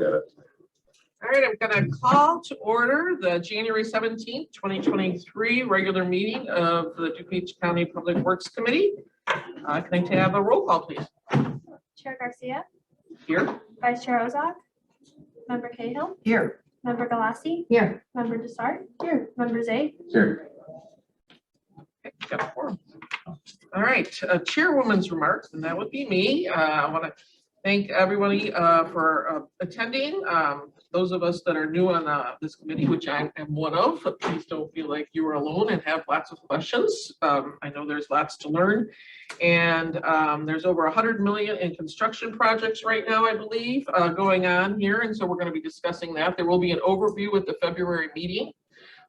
look at it. All right, I'm going to call to order the January 17th, 2023 regular meeting of the DuPage County Public Works Committee. Can I have a roll call, please? Chair Garcia, Here. Vice Chair Ozak, Member Cahill, Here. Member Galassi, Here. Member Desart, here, Member Zay. Here. Okay, got a quorum. All right, Chairwoman's remarks, and that would be me. I want to thank everybody for attending. Those of us that are new on this committee, which I am one of, please don't feel like you are alone and have lots of questions. I know there's lots to learn. And there's over 100 million in construction projects right now, I believe, going on here. And so we're going to be discussing that. There will be an overview at the February meeting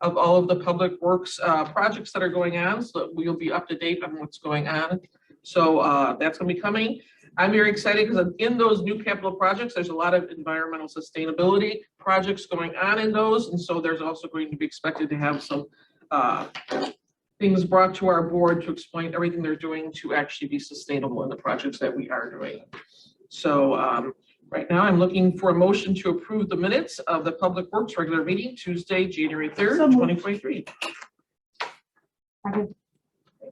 of all of the public works projects that are going on. So we'll be up to date on what's going on. So that's going to be coming. I'm very excited because in those new capital projects, there's a lot of environmental sustainability projects going on in those. And so there's also going to be expected to have some things brought to our board to explain everything they're doing to actually be sustainable in the projects that we are doing. So right now I'm looking for a motion to approve the minutes of the Public Works regular meeting Tuesday, January 3rd, 2023.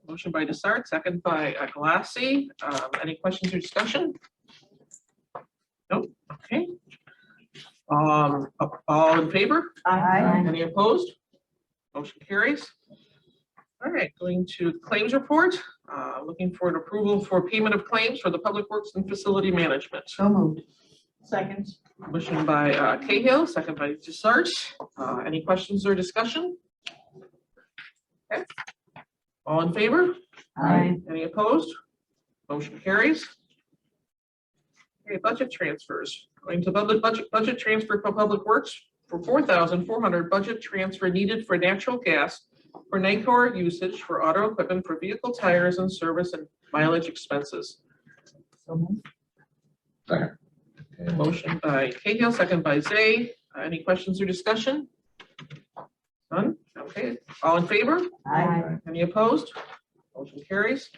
Motion by Desart, second by Galassi. Any questions or discussion? Nope. Okay. All in favor? Aye. Any opposed? Motion carries. All right, going to the claims report. Looking for an approval for payment of claims for the Public Works and Facility Management. So moved. Second. Motion by Cahill, second by Desart. Any questions or discussion? Okay. All in favor? Aye. Any opposed? Motion carries. Okay, budget transfers. Going to budget transfer for Public Works for 4,400 budget transfer needed for natural gas for NICOR usage for auto equipment for vehicle tires and service and mileage expenses. So moved. Second. Okay, motion by Cahill, second by Zay. Any questions or discussion? None? Okay, all in favor? Aye. Any opposed? Motion carries.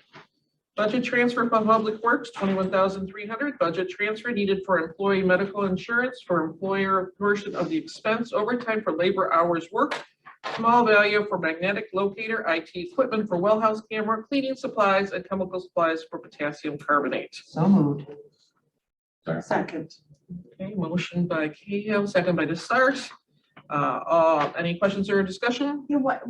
Budget transfer from Public Works, 21,300. Budget transfer needed for employee medical insurance for employer portion of the expense, overtime for labor hours worked, small value for magnetic locator, IT equipment for well house camera, cleaning supplies, and chemical supplies for potassium carbonate. So moved. Second. Okay, motion by Cahill, second by Desart. Any questions or discussion? You know what,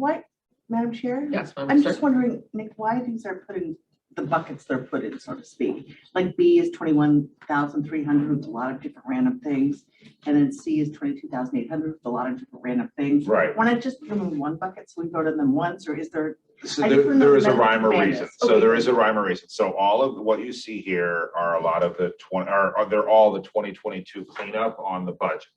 Madam Chair? Yes, Madam I'm Clerk. just wondering, Nick, why these are put in the buckets they're put in, so to speak. Like B is 21,300 with a lot of different random things. And then C is 22,800 with a lot of different random things. Right. Want to just put them in one bucket so we go to them once, or is there? So I just don't know there is a the rhyme or madness. reason. Okay. So there is a rhyme or reason. So all of what you see here are a lot of the they're all the 2022 cleanup on the budget.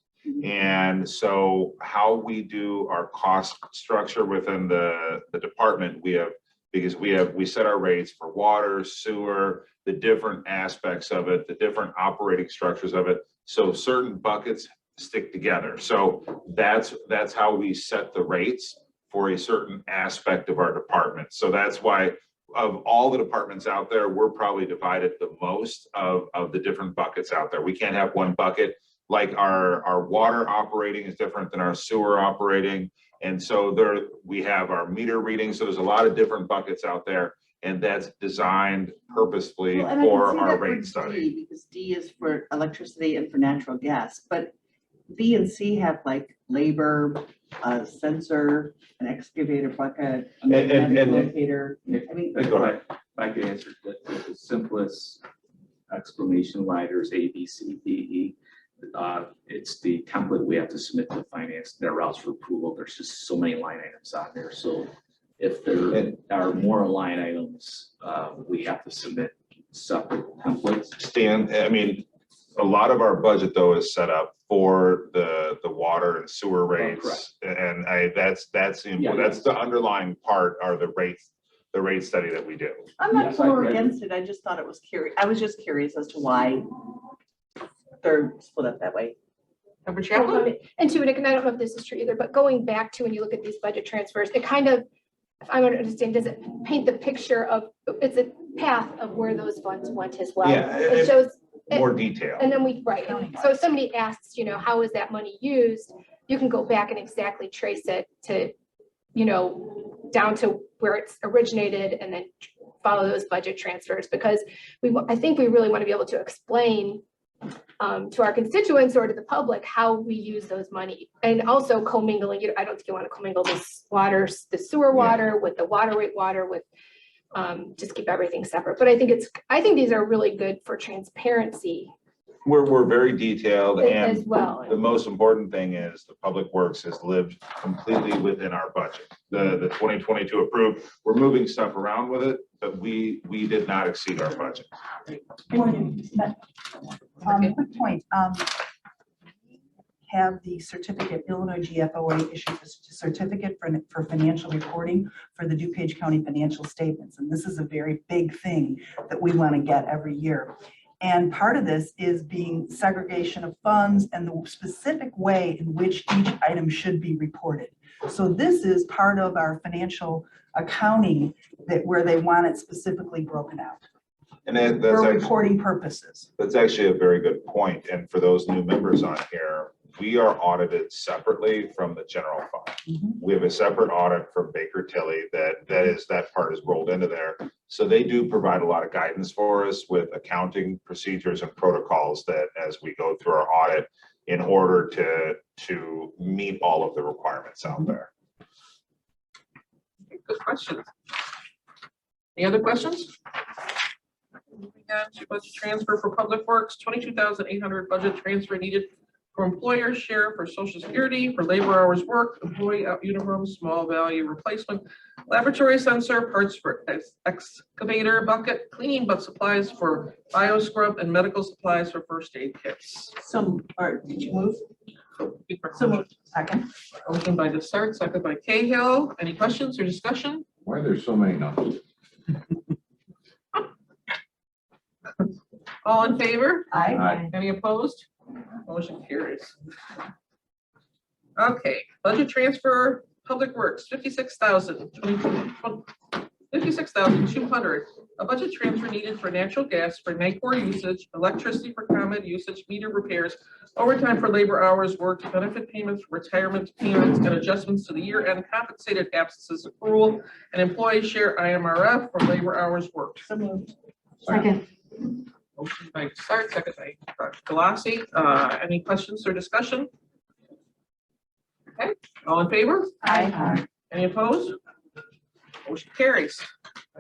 And so how we do our cost structure within the department, we set our rates for water, sewer, the different aspects of it, the different operating structures of it. So certain buckets stick together. So that's how we set the rates for a certain aspect of our department. So that's why of all the departments out there, we're probably divided the most of the different buckets out there. We can't have one bucket. Like our water operating is different than our sewer operating. And so we have our meter readings. So there's a lot of different buckets out there, and that's designed purposefully Well, and I can for see our that for rate study. D, because D is for electricity and for natural gas, but B and C have like labor, a sensor, an excavator bucket, a magnetic locator. I mean, Go ahead. I can answer that with the simplest explanation writers A, B, C, D, E. It's the template we have to submit to finance that allows for approval. There's just so many line items on there. So if there are more line items, we have to submit separate templates. Stan, I mean, a lot of our budget though is set up for the water and sewer rates. And that's the underlying part are the rate study that we do. I'm not Yes, for or I agree. against it. I just thought it was curious. I was just curious as to why they're split up that way. Member Chapman? And to Nick, and I don't know if this is true either, but going back to when you look at these budget transfers, it kind of, if I want to understand, does it paint the picture of, it's a path of where those funds went as well? Yeah, It shows more detail. And then right, and so if somebody asks, you know, how is that money used? You can go back and exactly trace it to, you know, down to where it's originated and then follow those budget transfers, because I think we really want to be able to explain to our constituents or to the public how we use those money, and also commingling. You know, I don't think you want to commingle this water, the sewer water with the water rate water with just keep everything separate. But I think these are really good for transparency We're very detailed, as and well. the most important thing is the Public Works has lived completely within our budget. The 2022 approved, we're moving stuff around with it, but we did not exceed our budget. Quick point, have the certificate, Illinois GFOA issues a certificate for financial reporting for the DuPage County financial statements. And this is a very big thing that we want to get every year. And part of this is being segregation of funds and the specific way in which each item should be reported. So this is part of our financial accounting where they want it specifically broken out And that's for actually, reporting purposes. that's actually a very good point. And for those new members on here, we are audited separately from the general fund. Mhm. We have a separate audit from Baker Tilly that part is rolled into there. So they do provide a lot of guidance for us with accounting procedures and protocols that as we go through our audit in order to meet all of the requirements out there. Good question. Any other questions? Moving on to budget transfer for Public Works, 22,800 budget transfer needed for employer share for Social Security, for labor hours worked, employee out uniform, small value replacement, laboratory sensor, parts for excavator bucket, cleaning but supplies for bio scrub, and medical supplies for first aid kits. So, or did you move? So moved. Second. Motion by Desart, second by Cahill. Any questions or discussion? Why are there so many numbers? All in favor? Aye. Any opposed? Motion carries. Okay, budget transfer, Public Works, 56,200. A budget transfer needed for natural gas for NICOR usage, electricity for ComEd usage, meter repairs, overtime for labor hours worked, benefit payments, retirement payments, and adjustments to the year-end compensated absences accrual, and employee share IMRF for labor hours worked. So moved. Second. Motion by Desart, second by Galassi. Any questions or discussion? Okay, all in favor? Aye. Any opposed? Motion carries.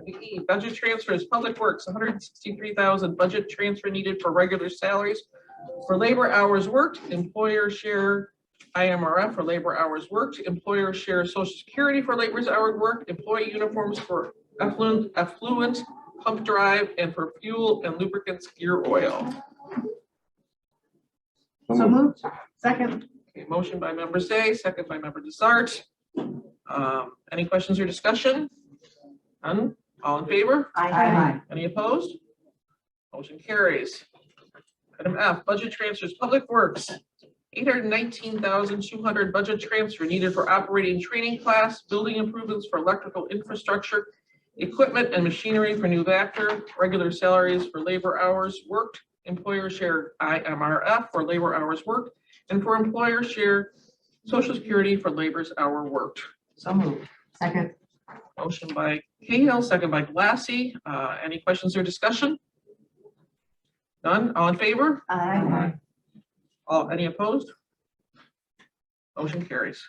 E, budget transfers, Public Works, 163,000 budget transfer needed for regular salaries for labor hours worked, employer share IMRF for labor hours worked, employer share Social Security for labor hours worked, employee uniforms for effluent pump drive, and for fuel and lubricants gear oil. So moved. Second. Okay, motion by member Say, second by member Desart. Any questions or discussion? None? All in favor? Aye. Any opposed? Motion carries. Item F, budget transfers, Public Works, 819,200 budget transfer needed for operating training class, building improvements for electrical infrastructure, equipment and machinery for new Vector, regular salaries for labor hours worked, employer share IMRF for labor hours worked, and for employer share Social Security for labor's hour worked. So moved. Second. Motion by Cahill, second by Galassi. Any questions or discussion? None? All in favor? Aye. Any opposed? Motion carries.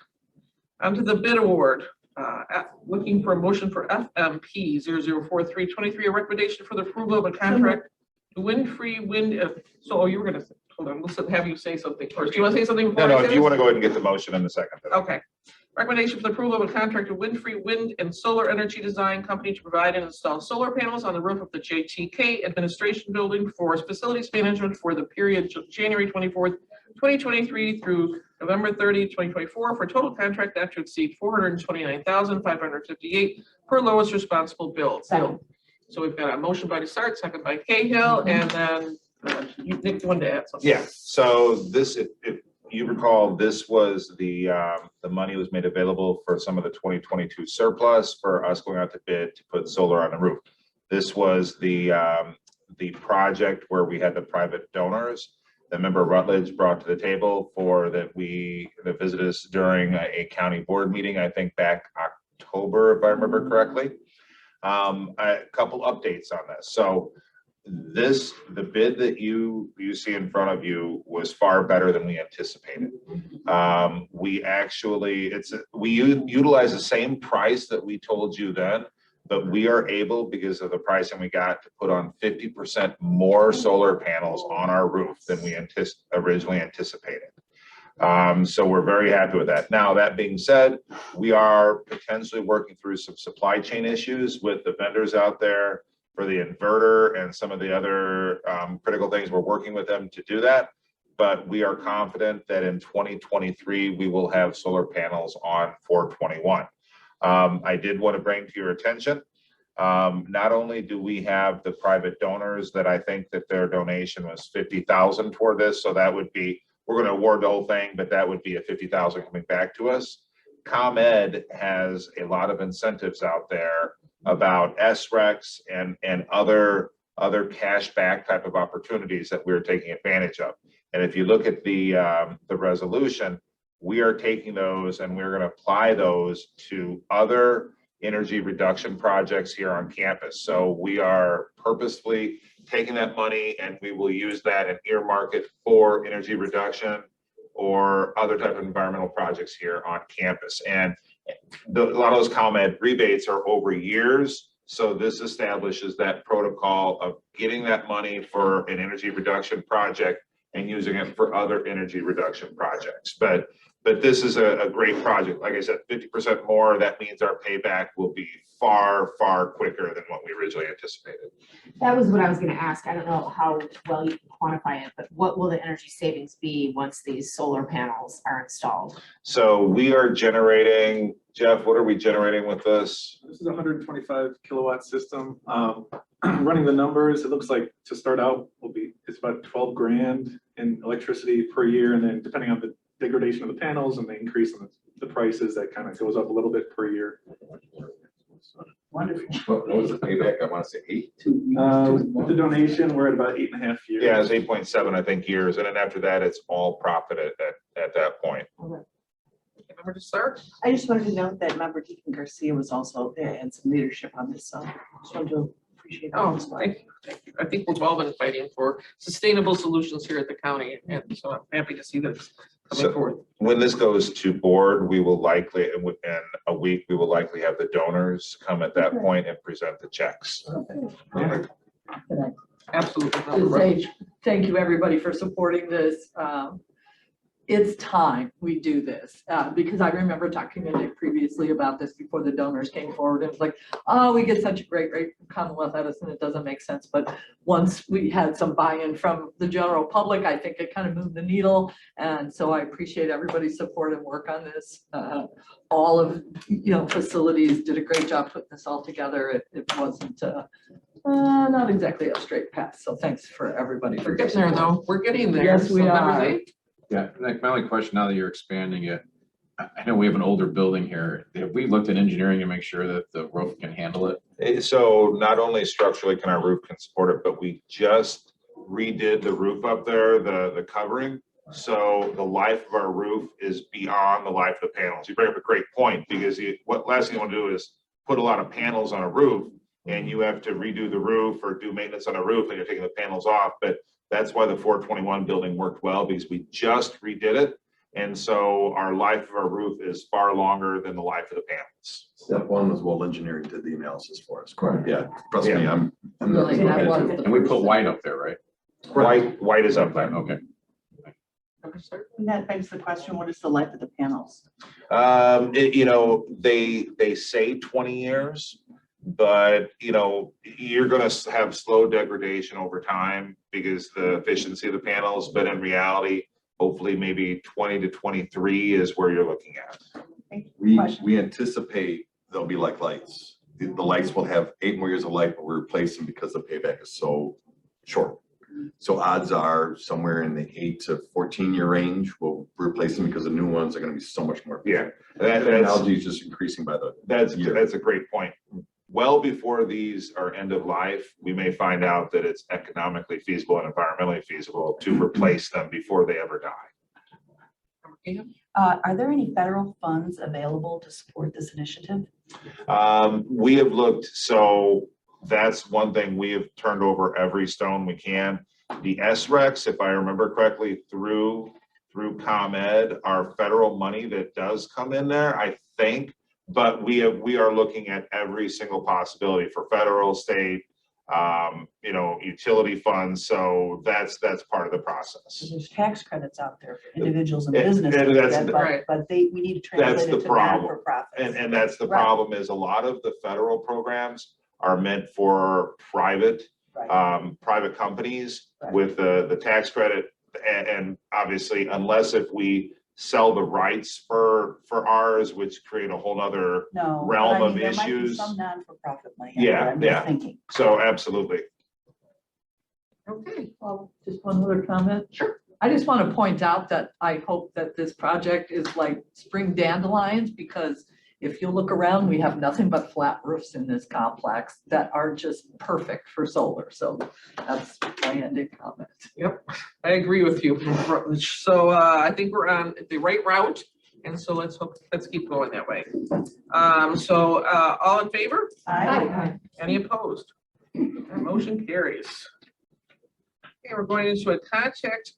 On to the bid award. Looking for a motion for FMP 004323, a recommendation for the approval of a contract to Winfree Wind. So you were gonna, hold on, let's have you say something first. Do you want to say something? before No, I say if you this? want to go ahead and get the motion in a second. Okay. Recommendation for the approval of a contract with Winfree Wind and Solar Energy Design Company to provide and install solar panels on the roof of the JTK Administration Building for facilities management for the period January 24th, 2023 through November 30th, 2024, for a total contract not to exceed $429,558 per lowest responsible bid. So we've got a motion by Desart, second by Cahill, and then Nick, you wanted to add something? Yeah, so this, if you recall, this was the money was made available for some of the 2022 surplus for us going out to bid to put solar on the roof. This was the the project where we had the private donors that member Rutledge brought to the table that visited us during a county board meeting, I think back October, if I remember correctly. A couple updates on this. So the bid that you see in front of you was far better than we anticipated. We actually, we utilize the same price that we told you then, but we are able, because of the pricing we got, to put on 50% more solar panels on our roof than we originally anticipated. So we're very happy with that. Now, that being said, we are potentially working through some supply chain issues with the vendors out there for the inverter and some of the other critical things. We're working with them to do that, but we are confident that in 2023, we will have solar panels on 421. I did want to bring to your attention, not only do we have the private donors that I think that their donation was 50,000 toward this, so that would be, we're going to award the whole thing, but that would be a 50,000 coming back to us. ComEd has a lot of incentives out there about SRECs and other cash back type of opportunities that we're taking advantage of. And if you look at the resolution, we are taking those and we're going to apply those to other energy reduction projects here on campus. So we are purposefully taking that money and we will use that and earmark it for energy reduction or other type of environmental projects here on campus. And a lot of those ComEd rebates are over years. So this establishes that protocol of getting that money for an energy reduction project and using it for other energy reduction projects. But this is a great project. Like I said, 50% more, that means our payback will be far, far quicker than what we originally anticipated. That was what I was gonna ask. I don't know how well you can quantify it, but what will the energy savings be once these solar panels are installed? So we are generating, Jeff, what are we generating with this? This is a 125 kilowatt system. Running the numbers, it looks like to start out it's about 12 grand in electricity per year, and then depending on the degradation of the panels and the increase in the prices, that kind of goes up a little bit per year. Wonderful. What was the payback? I want to say 8. With the donation, we're at about 8.5 years. Yeah, it's 8.7, I think, years. And then after that, it's all profit at that point. Member to start? I just wanted to note that member Deacon Garcia was also there and some leadership on this, so just wanted to appreciate that Oh, as well. thank you. I think we've all been fighting for sustainable solutions here at the county, and so I'm happy to see this coming forward. When this goes to board, we will likely, within a week, we will likely have the donors come at that point and present the checks. Absolutely. To say thank you, everybody, for supporting this. It's time we do this, because I remember talking to Nick previously about this before the donors came forward. It was like, oh, we get such a great rate from Commonwealth Edison, it doesn't make sense. But once we had some buy-in from the general public, I think it kind of moved the needle. And so I appreciate everybody's support and work on this. All of, facilities did a great job putting this all together. It wasn't not exactly a straight path. So thanks for everybody. We're getting there though. We're getting there. Yes, we So members are. eight? Yeah, like my only question now that you're expanding it, I know we have an older building here. Have we looked at engineering to make sure that the roof can handle it? So not only structurally can our roof can support it, but we just redid the roof up there, the covering. So the life of our roof is beyond the life of the panels. You bring up a great point, because what last thing you want to do is put a lot of panels on a roof and you have to redo the roof or do maintenance on a roof and you're taking the panels off. But that's why the 421 building worked well, because we just redid it. And so our life of our roof is far longer than the life of the panels. Step one was Wall Engineering did the analysis for us. Correct. Yeah, trust me, I'm. Really, that was the And we put white up there, right? White is up there. Okay. Member start? And that begs the question, what is the life of the panels? They say 20 years, but you're going to have slow degradation over time because the efficiency of the panels, but in reality, hopefully maybe 20 to 23 is where you're looking at. We anticipate they'll be like lights. The lights will have 8 more years of life, but we're replacing because the payback is so short. So odds are somewhere in the 8 to 14 year range. We'll replace them because the new ones are going to be so much more. Yeah, The technology is just increasing by the that's year. a great point. well before these are end of life, we may find out that it's economically feasible and environmentally feasible to replace them before they ever die. Are there any federal funds available to support this initiative? We have looked, so that's one thing, we have turned over every stone we can. The SRECs, if I remember correctly, through ComEd, are federal money that does come in there, I think. But we are looking at every single possibility for federal, state, you know, utility funds. So that's part of the process. There's tax credits out there for individuals and And- businesses, and that's that, the- Right. but we need to That's translate the it to problem. non-for-profits. And that's the Right. problem, is a lot of the federal programs are meant for private private companies Right. with the tax credit. And obviously, unless if we sell the rights for ours, which create a whole nother, No, but realm I mean, of there might be issues. some non-for-profit money. out Yeah, there, I'm yeah. just thinking. so absolutely. Okay, Well, just one other comment. Sure. I just want to point out that I hope that this project is like spring dandelions, because if you look around, we have nothing but flat roofs in this complex that are just perfect for solar. So that's my ending comment. I agree with you. So I think we're on the right route. And so let's keep going that way. All in favor? Aye. Any opposed? That motion carries. Okay, we're going into a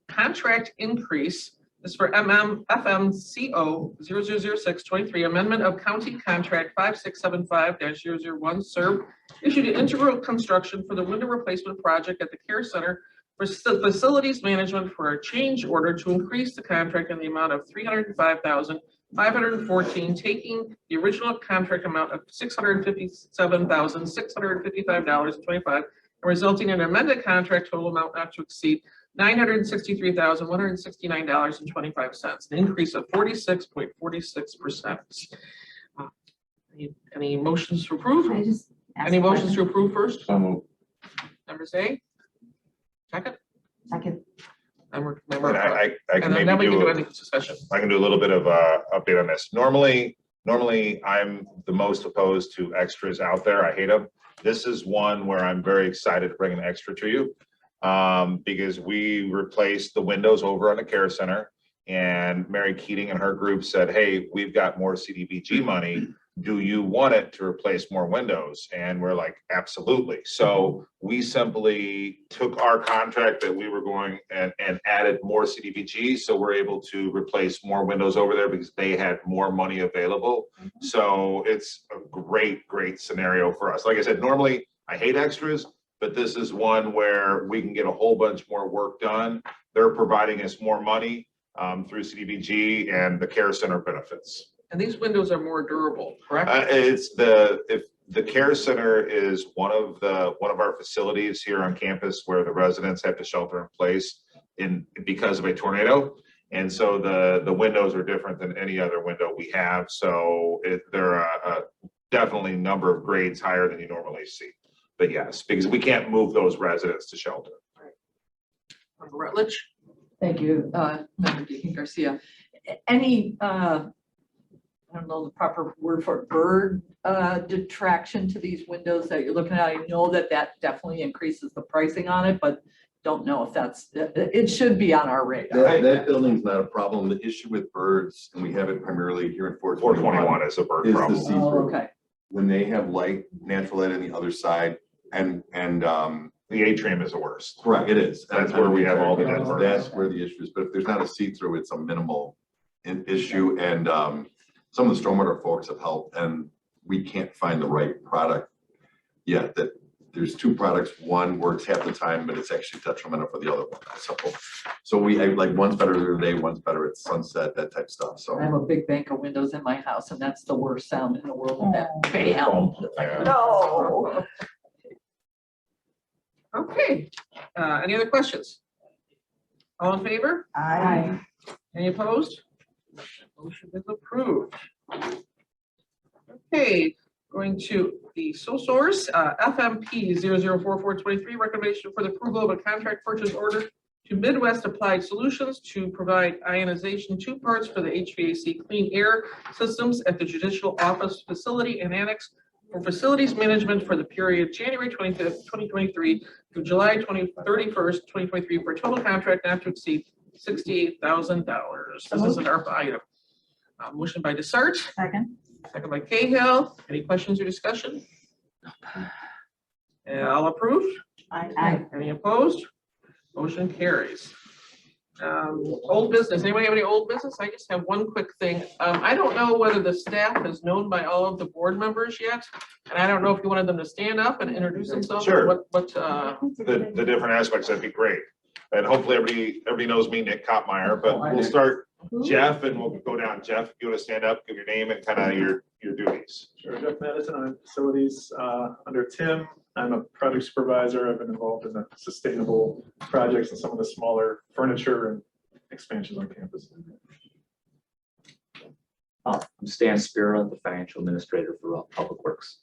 contract increase. This is for FMCO 000623, amendment of county contract 5675-001, serve issued an integral construction for the window replacement project at the care center for facilities management for a change order to increase the contract in the amount of $305,514, taking the original contract amount of $657,655.25 and resulting in an amended contract total amount not to exceed $963,169.25, an increase of 46.46%. Any motions to approve? Can I just ask Any a motions to question? approve first? So moved. Members A? Second? Second. Member, And I and can then maybe we can do do, any discussion. I can do a little bit of update on this. Normally I'm the most opposed to extras out there. I hate them. This is one where I'm very excited to bring an extra to you. Because we replaced the windows over on the care center, and Mary Keating and her group said, hey, we've got more CDBG money. Do you want it to replace more windows? And we're like, absolutely. So we simply took our contract that we were going and added more CDBG. So we're able to replace more windows over there because they had more money available. So it's a great scenario for us. Like I said, normally I hate extras, but this is one where we can get a whole bunch more work done. They're providing us more money through CDBG, and the care center benefits. And these windows are more durable, correct? If the care center is one of our facilities here on campus where the residents have to shelter in place because of a tornado. And so the windows are different than any other window we have. So they're definitely number of grades higher than you normally see. But yes, because we can't move those residents to shelter. Member Rutledge? Thank you, Member Deacon Garcia. Any, I don't know the proper word for it, bird detraction to these windows that you're looking at? I know that definitely increases the pricing on it, but don't know if it should be on our radar. That building's not a problem. The issue with birds, and we have it primarily here in 421 is a bird is the problem. see-through. Oh, okay. When they have light, natural light on the other side, and The atrium is the worst. correct, it is. That's where we have all the dead birds. That's where the issue is, but if there's not a see-through, it's a minimal issue, and some of the stormwater folks have helped, and we can't find the right product yet. That there's two products, one works half the time, but it's actually detrimental for the other one. So we like one's better during the day, one's better at sunset, that type of stuff, so. I have a big bank of windows in my house, and that's the worst sound in the world. That Oh. bam. Yeah. No. Okay, any other questions? All in favor? Aye. Any opposed? Motion is approved. Okay, going to the sole source, FMP 004423, recommendation for the approval of a contract purchase order to Midwest Applied Solutions to provide ionization tube parts for the HVAC clean air systems at the judicial office facility and annex for facilities management for the period January 25th, 2023 through July 31st, 2023, for a total contract not to exceed $68,000. This is an ARPA item. Motion by Desart, Second. second by Cahill. Any questions or discussion? All approved? Aye. Any opposed? Motion carries. Old business, anybody have any old business? I just have one quick thing. I don't know whether the staff is known by all of the board members yet. And I don't know if you wanted them to stand up and introduce themselves. Or Sure. What, The different aspects, that'd be great. And hopefully everybody knows me, Nick Kottmeyer, but we'll start Jeff and we'll go down. Jeff, if you want to stand up, give your name and kind of your duties. Sure, Jeff Madison, I'm in facilities under Tim. I'm a project supervisor. I've been involved in the sustainable projects and some of the smaller furniture and expansions on campus. I'm Stan Spira, the financial administrator for Public Works.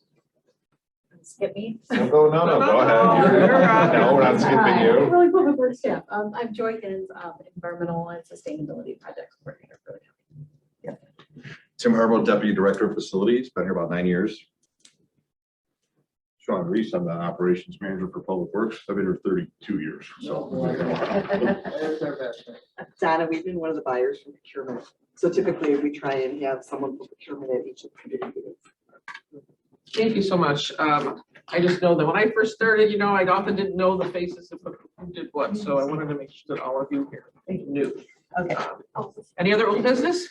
Skip me. No, go ahead. You're on. No, we're not skipping you. Really public works staff. I'm Joy Kins, environmental and sustainability projects coordinator for the county. Tim Harbaugh, Deputy Director of Facilities, been here about 9 years. Sean Reese, I'm the operations manager for Public Works. I've been here 32 years, so. Donna, we've been one of the buyers from procurement. So typically we try and have someone from procurement at each of the committee meetings. Thank you so much. I just know that when I first started, I often didn't know the faces of who did what, so I wanted to make sure that all of you here knew. Okay. Any other old business?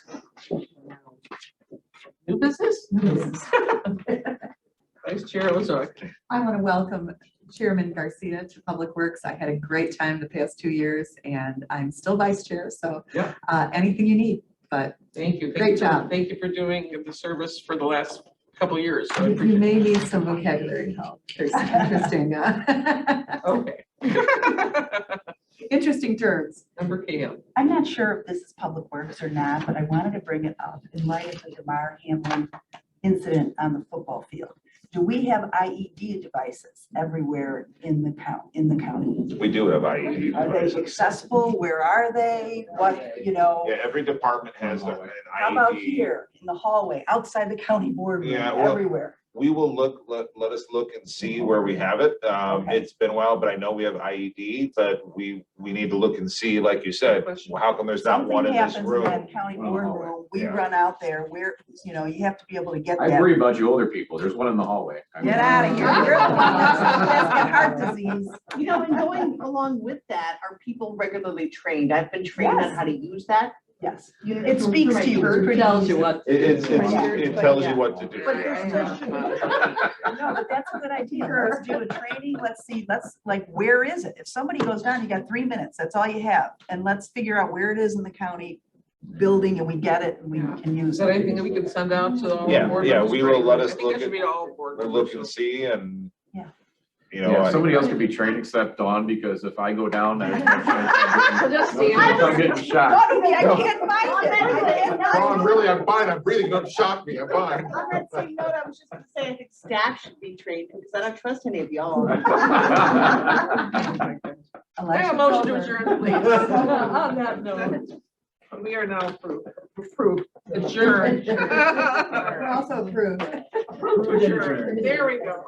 New business? Vice Chair Lazar. I want to welcome Chairman Garcia to Public Works. I had a great time the past 2 years and I'm still vice chair, so Yeah. Anything you need, but Thank you. Great job. Thank you for doing the service for the last couple of years. So I you appreciate may need some vocabulary help. There's some interesting, it. Okay. interesting terms. Member Cahill. I'm not sure if this is Public Works or not, but I wanted to bring it up in light of the DeMar Hamlin incident on the football field. Do we have IED devices everywhere in the county? We do have IED Are they devices. accessible? Where are they? What, Yeah, every department has an How about IED. here in the hallway, outside the county boardroom, Yeah, well, everywhere? We will let us look and see where we have it. Okay. It's been a while, but I know we have IED, but we need to look and see, like you said, well, how come there's not one Something in this happens in room? that county boardroom, we Yeah. run out there, where, you have to be able to get I that. worry about you older people. There's one in the hallway. Get out of here. You're the one that's got heart disease. And going along with that, are people regularly trained? I've been trained on Yes. how to use that. Yes, it speaks to you. It's pretty Tells you easy. what. It tells you what to do. But yeah. there still should be. No, but that's a good idea. Let's do a training. Let's see, where is it? If somebody goes down, you got 3 minutes, that's all you have. And let's figure out where it is in the county building and we get it and we can use Is that anything it. that we can send out to all? Yeah, board yeah, members? we will let us I think that look should at- be to all board We'll members. look and see and. Yeah. Yeah, somebody else could be trained except Dawn, because if I go down there. Just I'm getting shot. I can't find it. I'm fine. I'm breathing. Don't shock me. I'm fine. On that same note, I was just gonna say, I think staff should be trained because I don't trust any of y'all. I have a motion to adjourn, please. On that note. We are now approved, adjourned. We're also approved. Approved, adjourned. There we go.